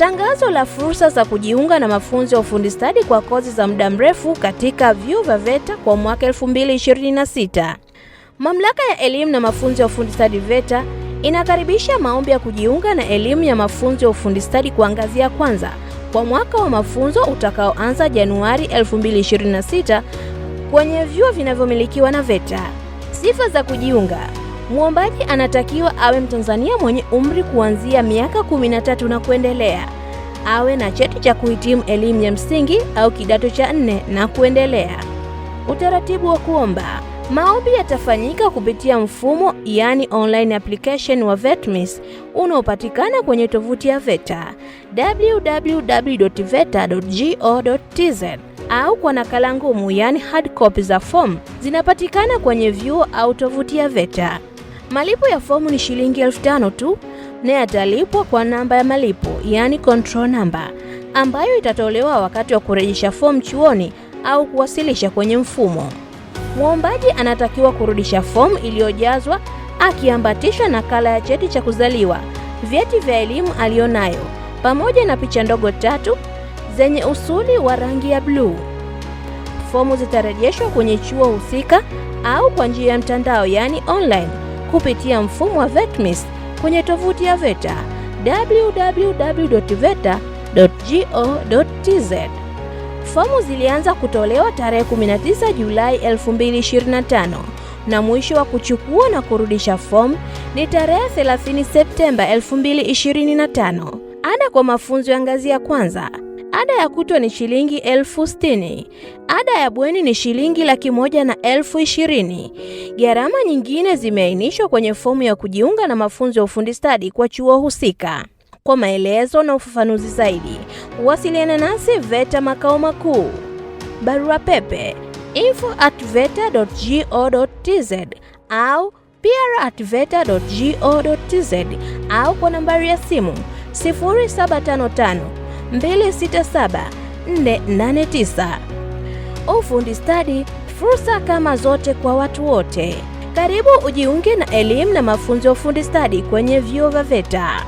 Tangazo la fursa za kujiunga na mafunzo ya ufundi stadi kwa kozi za muda mrefu katika vyuo vya VETA kwa mwaka 2026. Mamlaka ya elimu na mafunzo ya ufundi stadi VETA inakaribisha maombi ya kujiunga na elimu ya mafunzo ya ufundi stadi kwa ngazi ya kwanza kwa mwaka wa mafunzo utakaoanza Januari 2026 kwenye vyuo vinavyomilikiwa na VETA. Sifa za kujiunga. Muombaji anatakiwa awe Mtanzania mwenye umri kuanzia miaka 13 na kuendelea. Awe na cheti cha kuhitimu elimu ya msingi au kidato cha 4 na kuendelea. Utaratibu wa kuomba. Maombi yatafanyika kupitia mfumo yani online application wa VETMIS unaopatikana kwenye tovuti ya VETA www.veta.go.tz au kwa nakala ngumu yani hard copy za fomu zinapatikana kwenye vyuo au tovuti ya VETA. Malipo ya fomu ni shilingi 5,000 tu na yatalipwa kwa namba ya malipo yani control number ambayo itatolewa wakati wa kurejesha fomu chuoni au kuwasilisha kwenye mfumo. Muombaji anatakiwa kurudisha fomu iliyojazwa akiambatisha nakala ya cheti cha kuzaliwa, vyeti vya elimu alionayo pamoja na picha ndogo 3 zenye usuli wa rangi ya bluu. Fomu zitarejeshwa kwenye chuo husika au kwa njia ya mtandao yani online kupitia mfumo wa VETMIS kwenye tovuti ya VETA www.veta.go.tz. Fomu zilianza kutolewa tarehe 19 Julai 2025 na mwisho wa kuchukua na kurudisha fomu ni tarehe 30 Septemba 2025. Ada kwa mafunzo ya ngazi ya kwanza. Ada ya kutwa ni shilingi 60,000. Ada ya bweni ni shilingi 120,000. Gharama nyingine zimeainishwa kwenye fomu ya kujiunga na mafunzo ya ufundi stadi kwa chuo husika. Kwa maelezo na ufafanuzi zaidi, wasiliana nasi VETA makao makuu. Barua pepe info@veta.go.tz au pr@veta.go.tz au kwa nambari ya simu 0755 267 489. Ufundi stadi, fursa kama zote kwa watu wote. Karibu ujiunge na elimu na mafunzo ya ufundi stadi kwenye vyuo vya VETA.